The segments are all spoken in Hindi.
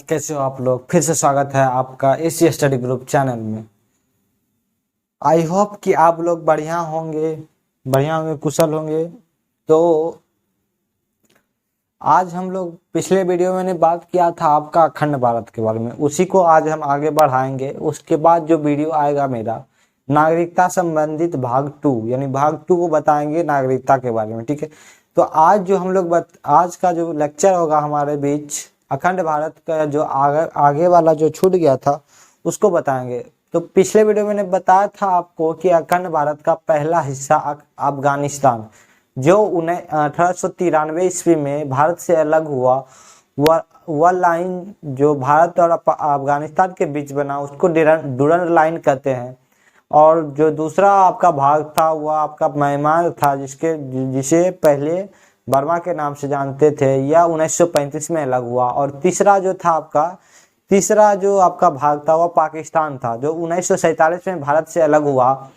कैसे हो आप लोग। फिर से स्वागत है आपका एसी स्टडी ग्रुप चैनल में। आई होप कि आप लोग बढ़िया होंगे, कुशल होंगे। तो आज हम लोग पिछले वीडियो में मैंने बात किया था आपका अखंड भारत के बारे में, उसी को आज हम आगे बढ़ाएंगे। उसके बाद जो वीडियो आएगा मेरा नागरिकता संबंधित भाग 2, यानी भाग 2 को बताएंगे नागरिकता के बारे में। ठीक है, तो आज जो हम लोग आज का जो लेक्चर होगा हमारे बीच अखंड भारत का जो आगे वाला जो छूट गया था उसको बताएंगे। तो पिछले वीडियो में मैंने बताया था आपको कि अखंड भारत का पहला हिस्सा अफगानिस्तान, जो 1893 ईस्वी में भारत से अलग हुआ, वह लाइन जो भारत और अफगानिस्तान के बीच बना उसको डुरन लाइन कहते हैं। और जो दूसरा आपका भाग था वह आपका म्यांमार था, जिसे पहले बर्मा के नाम से जानते थे। यह 1935 में अलग हुआ। और तीसरा जो आपका भाग था वह पाकिस्तान था, जो 1947 में भारत से अलग हुआ।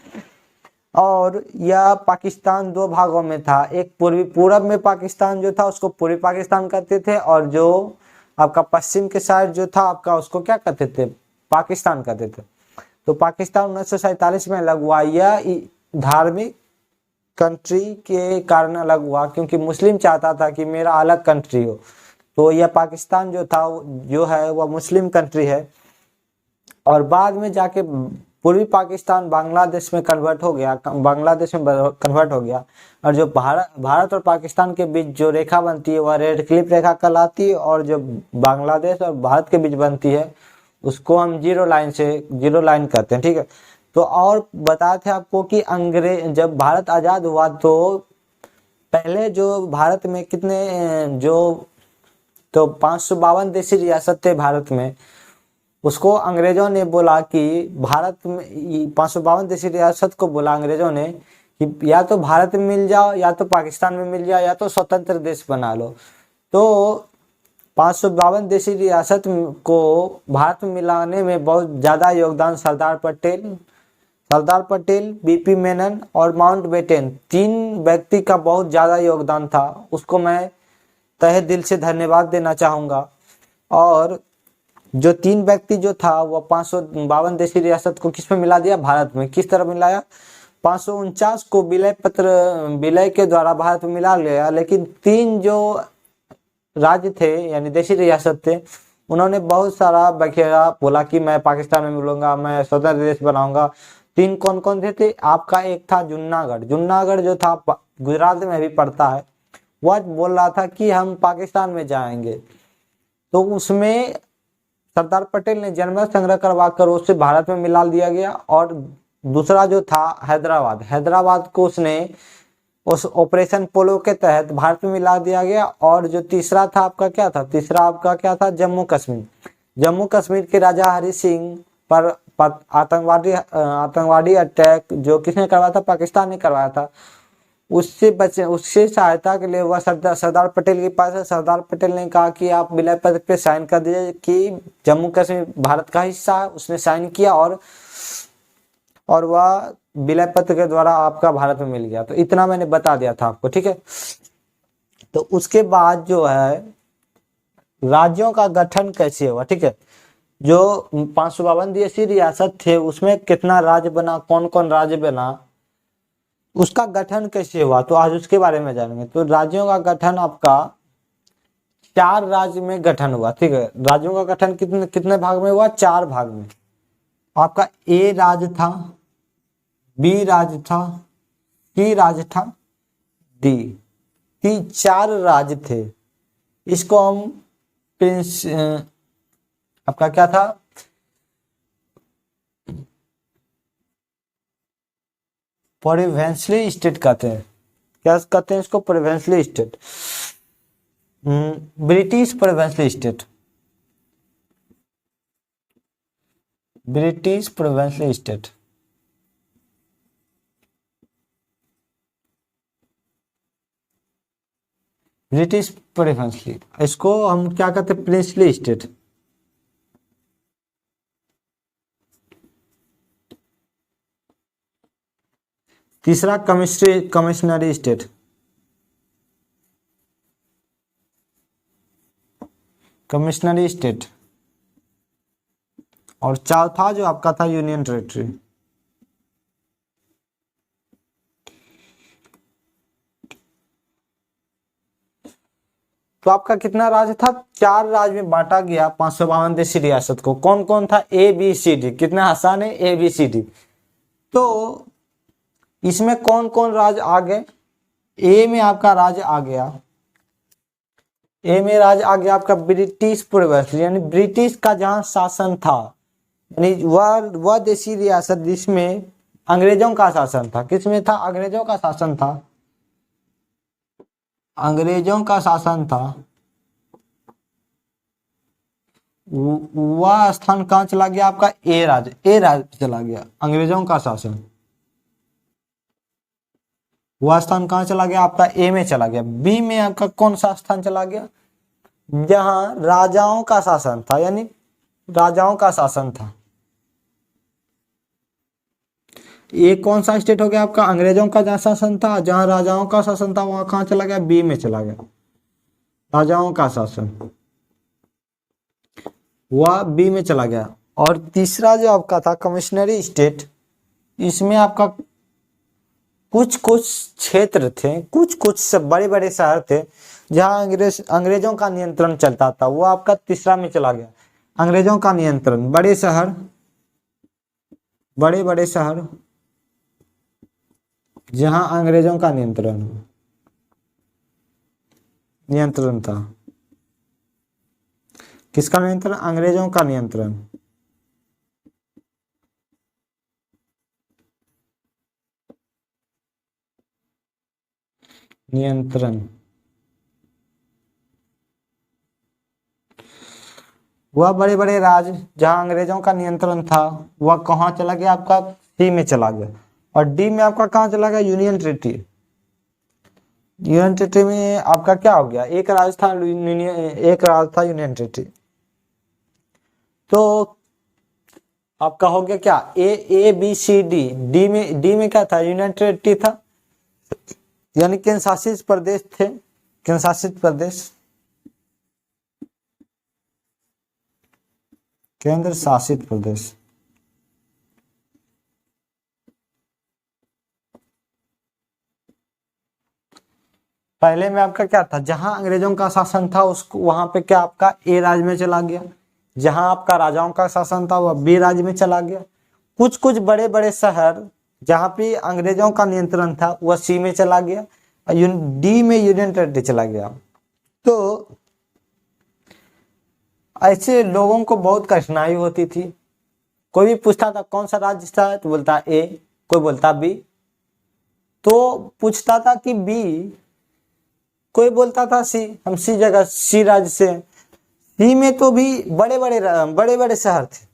और यह पाकिस्तान दो भागों में था। एक पूरब में पाकिस्तान जो था उसको पूर्वी पाकिस्तान कहते थे, और जो आपका पश्चिम के साइड जो था आपका उसको क्या कहते थे, पाकिस्तान कहते थे। तो पाकिस्तान 1947 में अलग हुआ। यह धार्मिक कंट्री के कारण अलग हुआ, क्योंकि मुस्लिम चाहता था कि मेरा अलग कंट्री हो। तो यह पाकिस्तान जो है वह मुस्लिम कंट्री है। और बाद में जाके पूर्वी पाकिस्तान बांग्लादेश में कन्वर्ट हो गया, और जो भारत और पाकिस्तान के बीच जो रेखा बनती है वह रेड क्लिफ रेखा कहलाती है। और जो बांग्लादेश और भारत के बीच बनती है उसको हम जीरो लाइन कहते हैं। ठीक है, तो और बताए थे आपको कि जब भारत आज़ाद हुआ तो पहले जो भारत में 552 देशी रियासत थे भारत में। उसको अंग्रेजों ने बोला कि भारत में 552 देशी रियासत को बोला अंग्रेजों ने कि या तो भारत में मिल जाओ, या तो पाकिस्तान में मिल जाओ, या तो स्वतंत्र देश बना लो। तो 552 देशी रियासत को भारत में मिलाने में बहुत ज़्यादा योगदान सरदार पटेल, बीपी मेनन और माउंटबेटन, 3 व्यक्ति का बहुत ज़्यादा योगदान था। उसको मैं तहे दिल से धन्यवाद देना चाहूँगा। और जो 3 व्यक्ति जो था वह 552 देशी रियासत को किस में मिला दिया, भारत में। किस तरह मिलाया, 549 को विलय के द्वारा भारत में मिला लिया। लेकिन 3 जो राज्य थे यानी देशी रियासत थे, उन्होंने बहुत सारा बखेरा, बोला कि मैं पाकिस्तान में मिलूंगा, मैं स्वतंत्र देश बनाऊंगा। 3 कौन कौन थे आपका, एक था जुन्नागढ़ जो था गुजरात में भी पड़ता है। वह बोल रहा था कि हम पाकिस्तान में जाएंगे। तो उसमें सरदार पटेल ने जनमत संग्रह करवा कर उसे भारत में मिला दिया गया। और दूसरा जो था हैदराबाद को उसने उस ऑपरेशन पोलो के तहत भारत में मिला दिया गया। और जो तीसरा आपका था जम्मू कश्मीर के राजा हरि सिंह पर आतंकवादी अटैक जो किसने करवाया था, पाकिस्तान ने करवाया था। उससे सहायता के लिए वह सरदार पटेल के पास है। सरदार पटेल ने कहा कि आप विलय पत्र पे साइन कर दीजिए कि जम्मू कश्मीर भारत का हिस्सा है। उसने साइन किया और वह विलय पत्र के द्वारा आपका भारत में मिल गया। तो इतना मैंने बता दिया था आपको। ठीक है, तो उसके बाद जो है राज्यों का गठन कैसे हुआ। ठीक है, जो 552 देशी रियासत थे उसमें कितना राज्य बना, कौन कौन राज्य बना, उसका गठन कैसे हुआ, तो आज उसके बारे में जानेंगे। तो राज्यों का गठन आपका 4 राज्य में गठन हुआ। ठीक है, राज्यों का गठन कितने भाग में हुआ, 4 भाग में। आपका ए राज्य था, बी राज्य था, सी राज्य था, डी, 4 राज्य थे। इसको हम आपका क्या था, प्रोविंशियल स्टेट कहते हैं। क्या कहते हैं इसको, provincial state, British provincial state, British provincial state. British provincial, इसको हम क्या कहते हैं, प्रिंसली स्टेट। तीसरा कमिश्नरी स्टेट, और चौथा जो आपका था यूनियन टेरिटरी। तो आपका कितना राज्य था, 4 राज्य में बांटा गया 552 देशी रियासत को। कौन कौन था, ए बी सी डी। कितना आसान है, ए बी सी डी। तो इसमें कौन कौन राज्य आ गए, ए में आपका राज्य आ गया, ए में राज्य आ गया आपका ब्रिटिश पूर्ववर्ती, यानी ब्रिटिश का जहां शासन था, यानी वह देशी रियासत जिसमें अंग्रेजों का शासन था। किसमें था, अंग्रेजों का शासन था, अंग्रेजों का शासन था। वह स्थान कहां चला गया आपका, ए राज्य, ए राज्य चला गया अंग्रेजों का शासन। वह स्थान कहां चला गया आपका, ए में चला गया। बी में आपका कौन सा स्थान चला गया, जहां राजाओं का शासन था, यानी राजाओं का शासन था। ये कौन सा स्टेट हो गया आपका, अंग्रेजों का जहां शासन था, जहां राजाओं का शासन था, वहां कहां चला गया, बी में चला गया, राजाओं का शासन, वह बी में चला गया। और तीसरा जो आपका था कमिश्नरी स्टेट, इसमें आपका कुछ कुछ क्षेत्र थे, कुछ कुछ बड़े बड़े शहर थे जहां अंग्रेजों का नियंत्रण चलता था, वो आपका तीसरा में चला गया। अंग्रेजों का नियंत्रण, बड़े शहर, बड़े बड़े शहर जहां अंग्रेजों का नियंत्रण था। किसका नियंत्रण, अंग्रेजों का नियंत्रण। वह बड़े बड़े राज्य जहां अंग्रेजों का नियंत्रण था, वह कहां चला गया आपका, सी में चला गया। और डी में आपका कहां चला गया, यूनियन टेरिटरी। यूनियन टेरिटरी में आपका क्या हो गया, एक राज्य था यूनियन टेरिटरी। तो आपका हो गया क्या, A B C D. D में क्या था, यूनियन टेरिटरी था, यानी केंद्र शासित प्रदेश थे, केंद्र शासित प्रदेश, केंद्र शासित प्रदेश। पहले में आपका क्या था, जहां अंग्रेजों का शासन था उसको वहां पे क्या आपका ए राज्य में चला गया, जहां आपका राजाओं का शासन था वह बी राज्य में चला गया। कुछ कुछ बड़े बड़े शहर जहां पे अंग्रेजों का नियंत्रण था वह सी में चला गया, डी में यूनियन टेरिटरी चला गया। तो ऐसे लोगों को बहुत कठिनाई होती थी। कोई भी पूछता था कौन सा राज्य था, तो बोलता ए, कोई बोलता बी, तो पूछता था कि बी, कोई बोलता था सी, हम सी जगह सी राज्य से। सी में तो भी बड़े बड़े शहर थे,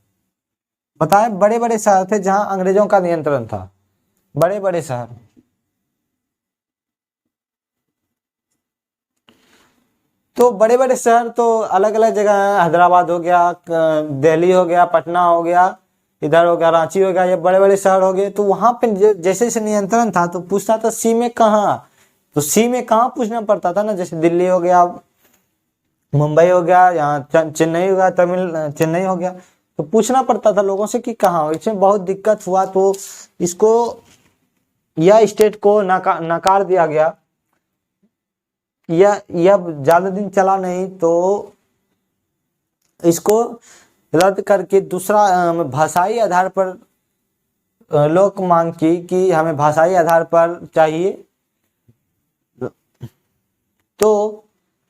बताए बड़े बड़े शहर थे जहां अंग्रेजों का नियंत्रण था, बड़े बड़े शहर। तो बड़े बड़े शहर तो अलग अलग जगह है, हैदराबाद हो गया, दिल्ली हो गया, पटना हो गया, इधर हो गया रांची हो गया, ये बड़े बड़े शहर हो गए। तो वहां पे जैसे जैसे नियंत्रण था तो पूछता था सी में कहाँ, तो सी में कहाँ पूछना पड़ता था ना, जैसे दिल्ली हो गया, मुंबई हो गया, यहाँ चेन्नई हो गया, चेन्नई हो गया, तो पूछना पड़ता था लोगों से कि कहाँ। इसमें बहुत दिक्कत हुआ, तो इसको यह स्टेट को नकार दिया गया। यह ज्यादा दिन चला नहीं, तो इसको रद्द करके दूसरा भाषाई आधार पर लोग मांग की कि हमें भाषाई आधार पर चाहिए। तो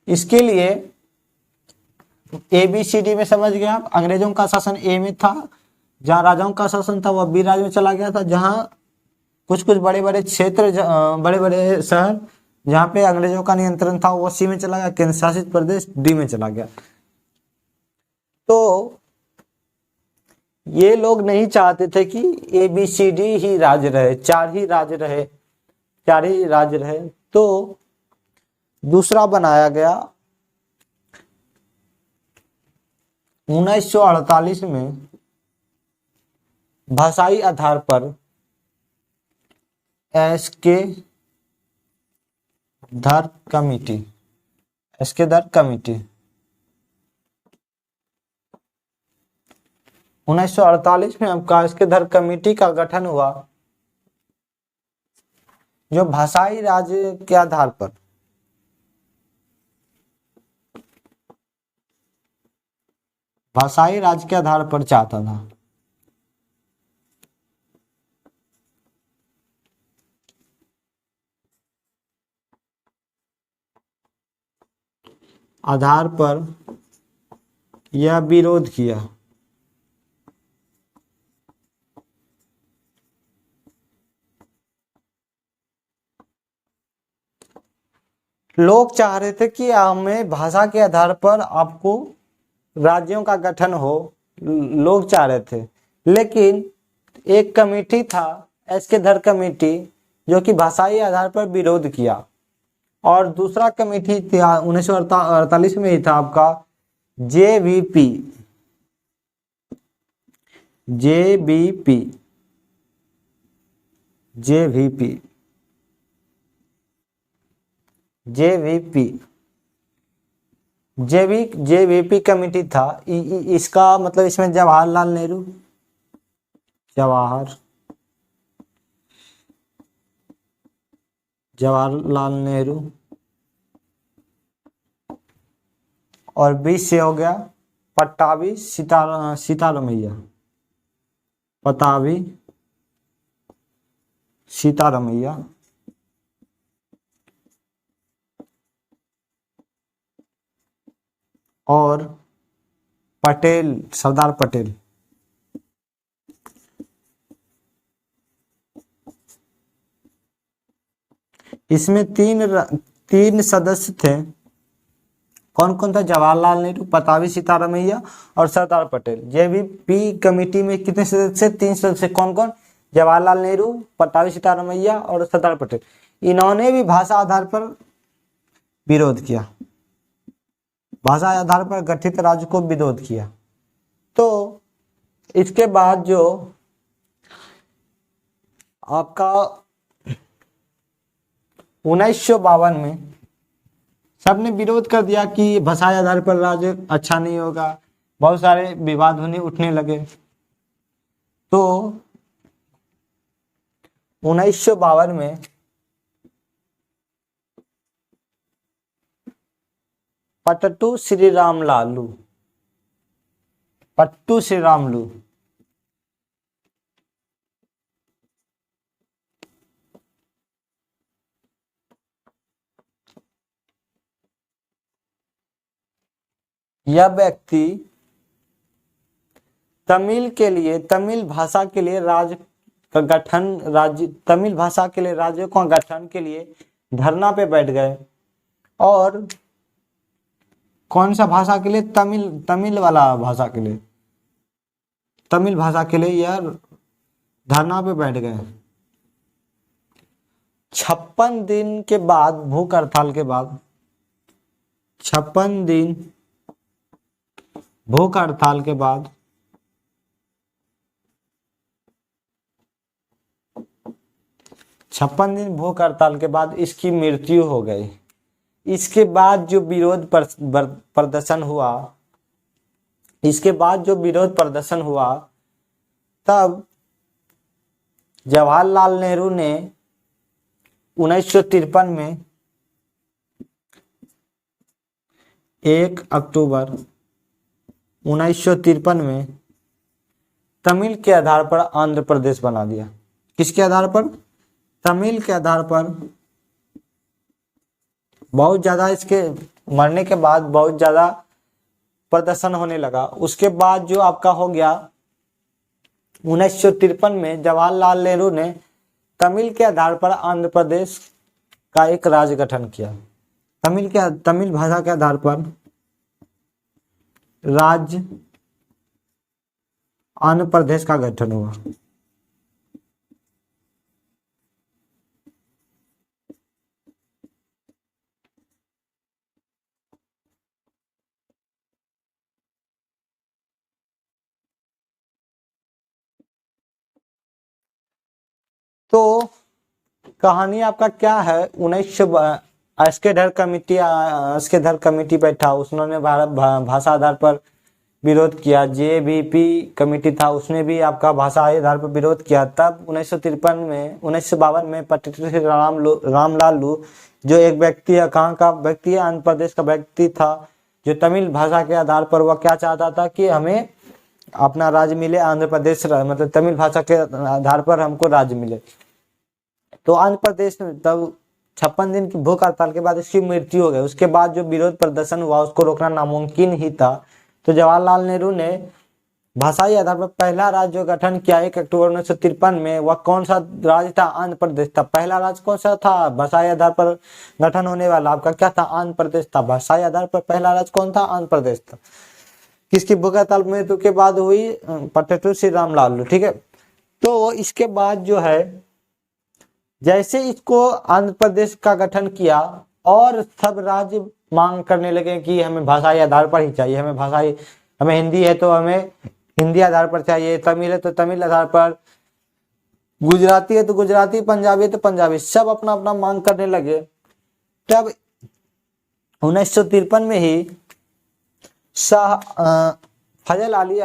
इसके लिए ए बी सी डी में समझ गया आप, अंग्रेजों का शासन ए में था, जहां राजाओं का शासन था वह बी राज्य में चला गया था, जहां कुछ कुछ बड़े बड़े क्षेत्र, बड़े बड़े शहर जहां पे अंग्रेजों का नियंत्रण था वो सी में चला गया, केंद्र शासित प्रदेश डी में चला गया। तो ये लोग नहीं चाहते थे कि ए बी सी डी ही राज्य रहे, चार ही राज्य रहे। तो दूसरा बनाया गया 1948 में भाषाई आधार पर एसके धर कमेटी। 1948 में आपका अस्केधर कमेटी का गठन हुआ, जो भाषाई राज्य के आधार पर चाहता था। आधार पर यह विरोध किया। लोग चाह रहे थे कि हमें भाषा के आधार पर आपको राज्यों का गठन हो, लोग चाह रहे थे, लेकिन एक कमेटी था अस्केधर कमेटी जो कि भाषाई आधार पर विरोध किया, और दूसरा कमेटी था 1948 में ही था आपका JVP JVP JVP JVP JVP committee था। इसका मतलब इसमें जवाहरलाल नेहरू, जवाहरलाल नेहरू और बीच से हो गया पट्टाभी सीतारामैया, पताभी सीतारामैया, और पटेल, सरदार पटेल। इसमें तीन सदस्य थे। कौन कौन था? जवाहरलाल नेहरू, पताभी सीतारामैया और सरदार पटेल। जेवीपी कमेटी में कितने सदस्य? 3 सदस्य। कौन कौन? जवाहरलाल नेहरू, पताभी सीतारामैया और सरदार पटेल। इन्होंने भी भाषा आधार पर विरोध किया, भाषा आधार पर गठित राज्य को विरोध किया। तो इसके बाद जो आपका 1952 में सबने विरोध कर दिया कि भाषा आधार पर राज्य अच्छा नहीं होगा, बहुत सारे विवाद उठने लगे। तो 1952 में पट्टू श्री रामलालू यह व्यक्ति तमिल भाषा के लिए राज्य का गठन के लिए धरना पे बैठ गए। और कौन सा भाषा के लिए? तमिल भाषा के लिए यह धरना पे बैठ गए। 56 दिन के बाद, भूख हड़ताल के बाद, 56 दिन भूख हड़ताल के बाद इसकी मृत्यु हो गई। इसके बाद जो विरोध प्रदर्शन हुआ, तब जवाहरलाल नेहरू ने 1953 में 1 अक्टूबर 1953 में तमिल के आधार पर आंध्र प्रदेश बना दिया। किसके आधार पर? तमिल के आधार पर। बहुत ज्यादा इसके मरने के बाद बहुत ज्यादा प्रदर्शन होने लगा। उसके बाद जो आपका हो गया 1953 में जवाहरलाल नेहरू ने तमिल के आधार पर आंध्र प्रदेश का एक राज्य गठन किया। तमिल भाषा के आधार पर राज्य आंध्र प्रदेश का गठन हुआ। तो कहानी आपका क्या है? अस्केधर कमेटी बैठा, उसने भाषा आधार पर विरोध किया, जेबीपी कमेटी था उसने भी आपका भाषा आधार पर विरोध किया। तब 1952 में पट्टिटू श्री रामलालू जो एक व्यक्ति है, कहाँ का व्यक्ति है, आंध्र प्रदेश का व्यक्ति था, जो तमिल भाषा के आधार पर वह क्या चाहता था कि हमें अपना राज्य मिले, आंध्र प्रदेश मतलब तमिल भाषा के आधार पर हमको राज्य मिले। तो आंध्र प्रदेश में तब 56 दिन की भूख हड़ताल के बाद इसकी मृत्यु हो गई। उसके बाद जो विरोध प्रदर्शन हुआ उसको रोकना नामुमकिन ही था। तो जवाहरलाल नेहरू ने भाषाई आधार पर पहला राज्य जो गठन किया 1 अक्टूबर 1953 में, वह कौन सा राज्य था? आंध्र प्रदेश था। पहला राज्य कौन सा था भाषाई आधार पर गठन होने वाला? आपका क्या था? आंध्र प्रदेश था। भाषाई आधार पर पहला राज्य कौन था? आंध्र प्रदेश था। किसकी भूख हड़ताल मृत्यु के बाद हुई? पट्टिटू श्री रामलालू। ठीक है, तो इसके बाद जो है जैसे इसको आंध्र प्रदेश का गठन किया और सब राज्य मांग करने लगे कि हमें भाषाई आधार पर ही चाहिए, हमें हिंदी है तो हमें हिंदी आधार पर चाहिए, तमिल है तो तमिल आधार पर, गुजराती है तो गुजराती, पंजाबी है तो पंजाबी, सब अपना अपना मांग करने लगे। तब 1953 में ही फजल अली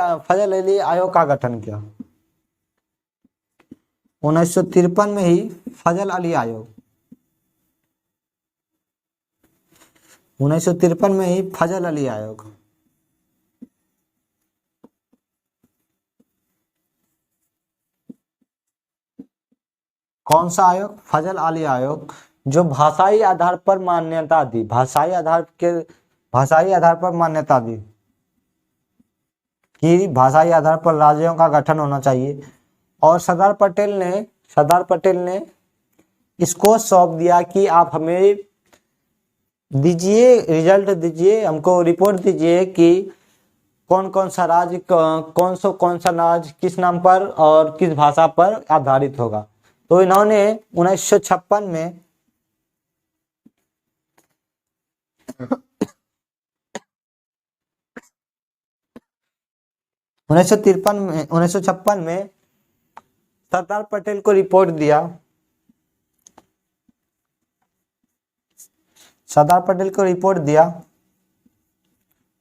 आयोग का गठन किया। 1953 में ही फजल अली आयोग, 1953 में ही फजल अली आयोग। कौन सा आयोग? फजल अली आयोग, जो भाषाई आधार पर मान्यता दी, भाषाई आधार पर मान्यता दी कि भाषाई आधार पर राज्यों का गठन होना चाहिए। और सरदार पटेल ने इसको सौंप दिया कि आप हमें दीजिए, रिजल्ट दीजिए, हमको रिपोर्ट दीजिए कि कौन कौन सा राज्य किस नाम पर और किस भाषा पर आधारित होगा। तो इन्होंने 1953 में उन्नीस सौ छप्पन में सरदार पटेल को रिपोर्ट दिया। सरदार पटेल को रिपोर्ट दिया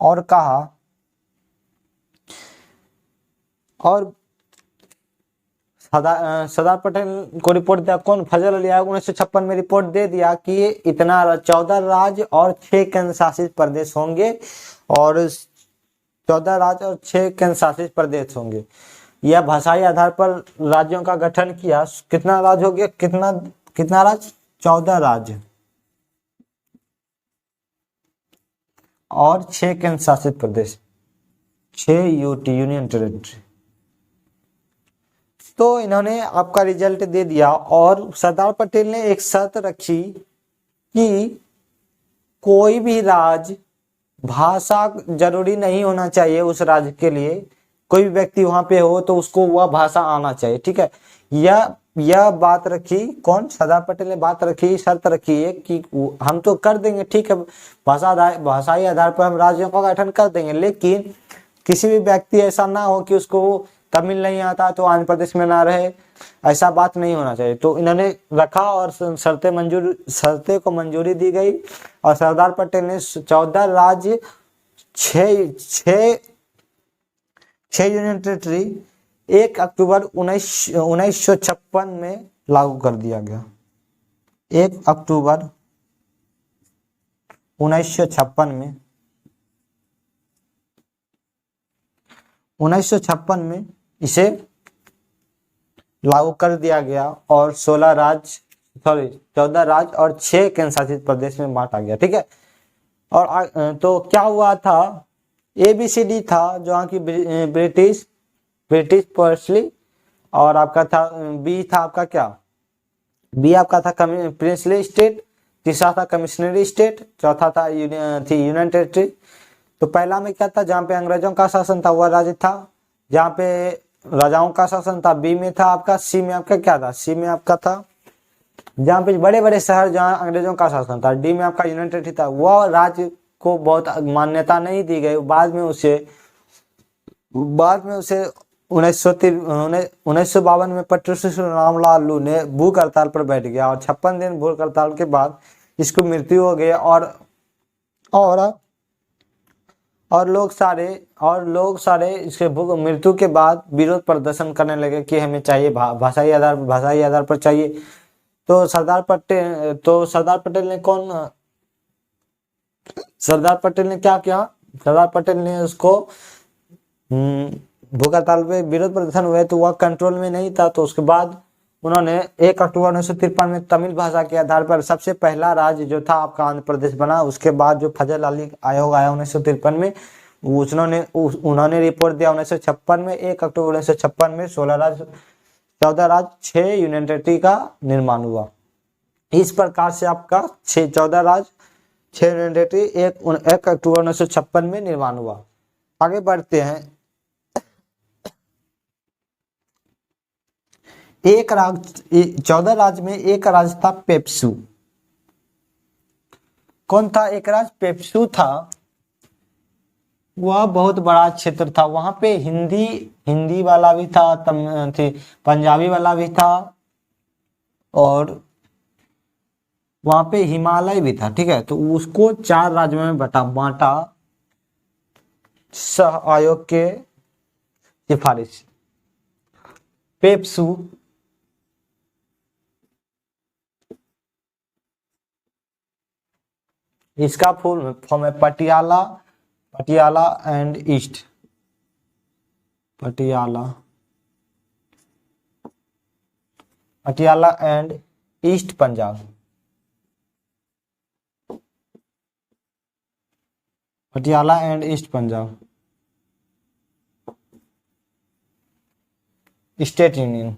और कहा, और सरदार पटेल को रिपोर्ट दिया कौन? फजल अली आयोग 1956 में रिपोर्ट दे दिया कि इतना 14 राज्य और 6 केंद्र शासित प्रदेश होंगे, और 14 राज्य और 6 केंद्र शासित प्रदेश होंगे। यह भाषाई आधार पर राज्यों का गठन किया। कितना राज्य हो गया? कितना राज्य? 14 राज्य और 6 केंद्र शासित प्रदेश, 6 यूटी, यूनियन टेरिटरी। तो इन्होंने आपका रिजल्ट दे दिया। और सरदार पटेल ने एक शर्त रखी कि कोई भी राज्य, भाषा जरूरी नहीं होना चाहिए उस राज्य के लिए, कोई भी व्यक्ति वहां पे हो तो उसको वह भाषा आना चाहिए। ठीक है, यह बात रखी कौन? सरदार पटेल ने बात रखी, शर्त रखी है कि हम तो कर देंगे, ठीक है, भाषाई आधार पर हम राज्यों का गठन कर देंगे, लेकिन किसी भी व्यक्ति ऐसा ना हो कि उसको तमिल नहीं आता तो आंध्र प्रदेश में ना रहे, ऐसा बात नहीं होना चाहिए। तो इन्होंने रखा और शर्तें को मंजूरी दी गई। और सरदार पटेल ने 14 राज्य, 6 यूनियन टेरिटरी 1 अक्टूबर 1956 में लागू कर दिया गया। 1 अक्टूबर 1956 में 1956 में इसे लागू कर दिया गया और 14 राज्य और 6 केंद्र शासित प्रदेश में बांटा गया। ठीक है, और तो क्या हुआ था? ABCD था जो की ब्रिटिश पर्सली, और आपका था बी था आपका क्या? बी आपका था प्रिंसली स्टेट, तीसरा था कमिश्नरी स्टेट, चौथा था यूनियन टेरिटरी। तो पहला में क्या था? जहाँ पे अंग्रेजों का शासन था वह राज्य था, जहाँ पे राजाओं का शासन था बी में था आपका, सी में आपका क्या था? सी में आपका था जहाँ पे बड़े बड़े शहर जहाँ अंग्रेजों का शासन था, डी में आपका यूनियन टेरिटरी था। वह राज्य को बहुत मान्यता नहीं दी गई। बाद में उसे 1952 में पट्टिटू श्री रामलालू ने भूख हड़ताल पर बैठ गया और 56 दिन भूख हड़ताल के बाद इसको मृत्यु हो गई। और और लोग सारे इसके मृत्यु के बाद विरोध प्रदर्शन करने लगे कि हमें चाहिए भाषाई आधार पर चाहिए। तो सरदार पटेल ने क्या किया? सरदार पटेल ने उसको भूख हड़ताल पे विरोध प्रदर्शन हुए तो वह कंट्रोल में नहीं था। तो उसके बाद उन्होंने 1 अक्टूबर 1953 में तमिल भाषा के आधार पर सबसे पहला राज्य जो था आपका आंध्र प्रदेश बना। उसके बाद जो फजल अली आयोग आया 1953 में, उन्होंने रिपोर्ट दिया 1956 में। 1 अक्टूबर 1956 में 14 राज्य 6 यूनियन टेरिटरी का निर्माण हुआ। इस प्रकार से आपका 14 राज्य 6 यूनियन टेरिटरी 1 अक्टूबर 1956 में निर्माण हुआ। आगे बढ़ते हैं। एक राज्य 14 राज्य में एक राज्य था पेप्सू। कौन था? एक राज्य पेप्सू था। वह बहुत बड़ा क्षेत्र था। वहां पे हिंदी वाला भी था, पंजाबी वाला भी था, और वहां पे हिमालय भी था। ठीक है, तो उसको 4 राज्यों में बांटा सह आयोग के सिफारिश। पेप्सू इसका फुल फॉर्म है Patiala and east. Patiala and east Punjab. Patiala and east Punjab state union.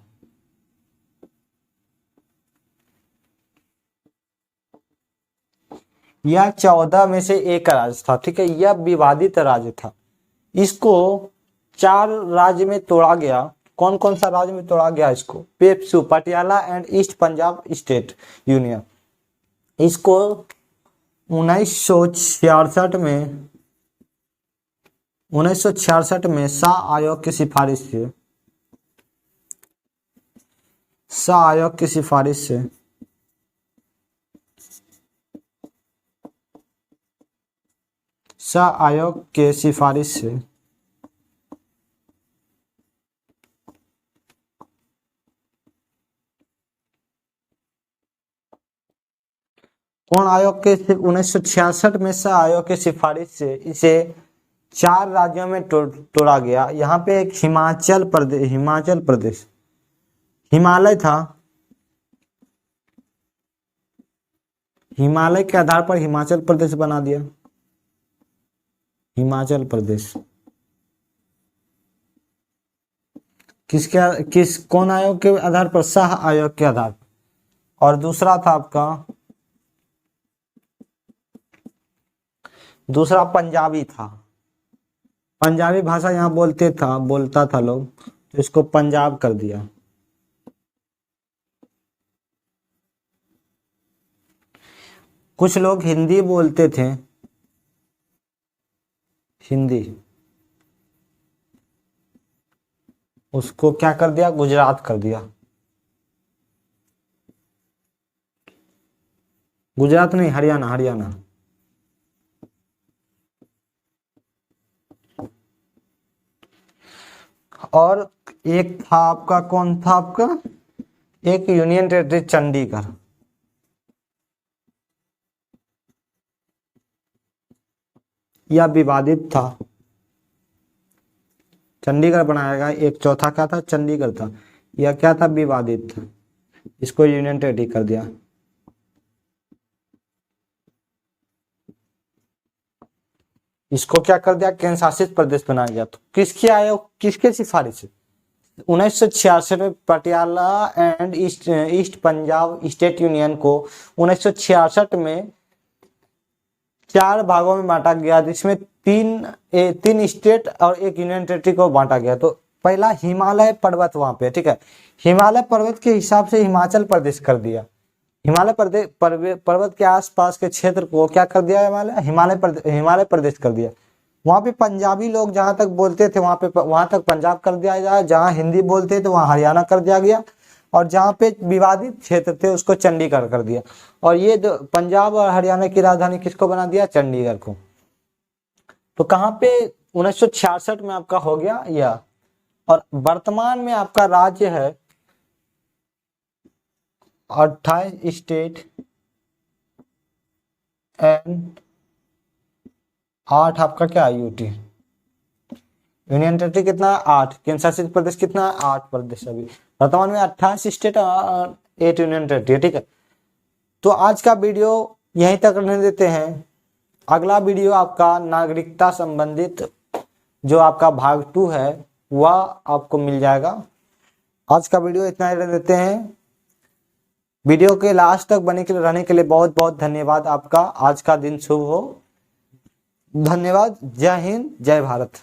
यह 14 में से एक राज्य था। ठीक है, यह विवादित राज्य था। इसको 4 राज्य में तोड़ा गया। कौन कौन सा राज्य में तोड़ा गया इसको? PEPSU, Patiala and east Punjab state union. इसको 1966 में शाह आयोग की सिफारिश से शाह आयोग के सिफारिश से कौन आयोग के 1966 में शाह आयोग के सिफारिश से इसे 4 राज्यों में तोड़ा गया। यहाँ पे एक हिमाचल प्रदेश हिमालय था। हिमालय के आधार पर हिमाचल प्रदेश बना दिया। हिमाचल प्रदेश कौन आयोग के आधार पर? शाह आयोग के आधार पर। और दूसरा था आपका पंजाबी था। पंजाबी भाषा यहाँ बोलता था लोग, तो इसको पंजाब कर दिया। कुछ लोग हिंदी बोलते थे, हिंदी, उसको क्या कर दिया? गुजरात कर दिया। गुजरात नहीं, हरियाणा। और एक था आपका, कौन था आपका? एक यूनियन टेरिटरी चंडीगढ़। यह विवादित था। चंडीगढ़ बनाया गया। एक चौथा क्या था? चंडीगढ़ था। यह क्या था? विवादित था। इसको यूनियन टेरिटरी कर दिया। इसको क्या कर दिया? केंद्र शासित प्रदेश बनाया गया। तो किसके सिफारिश? 1966 में Patiala and east Punjab state union को 1966 में 4 भागों में बांटा गया, जिसमें 3 स्टेट और एक यूनियन टेरिटरी को बांटा गया। तो पहला हिमालय पर्वत वहां पे, ठीक है, हिमालय पर्वत के हिसाब से हिमाचल प्रदेश कर दिया। हिमालय पर्वत के आसपास के क्षेत्र को क्या कर दिया? हिमालय प्रदेश कर दिया। वहां पे पंजाबी लोग जहां तक बोलते थे वहां तक पंजाब कर दिया जाए। जहां हिंदी बोलते थे वहां हरियाणा कर दिया गया। और जहां पे विवादित क्षेत्र थे उसको चंडीगढ़ कर दिया। और ये पंजाब और हरियाणा की राजधानी किसको बना दिया? चंडीगढ़ को। तो कहाँ पे 1966 में आपका हो गया यह। और वर्तमान में आपका राज्य है 28 स्टेट एंड 8 आपका क्या यूटी। यूनियन टेरिटरी कितना है 8, केंद्र शासित प्रदेश कितना है 8 प्रदेश। अभी वर्तमान में 28 स्टेट और 8 यूनियन टेरिटरी, ठीक है। तो आज का वीडियो यहीं तक रहने देते हैं। अगला वीडियो आपका नागरिकता संबंधित जो आपका भाग 2 है वह आपको मिल जाएगा। आज का वीडियो इतना ही रहने देते हैं। वीडियो के लास्ट तक बने के लिए रहने के लिए बहुत बहुत धन्यवाद आपका। आज का दिन शुभ हो। धन्यवाद। जय हिंद, जय भारत।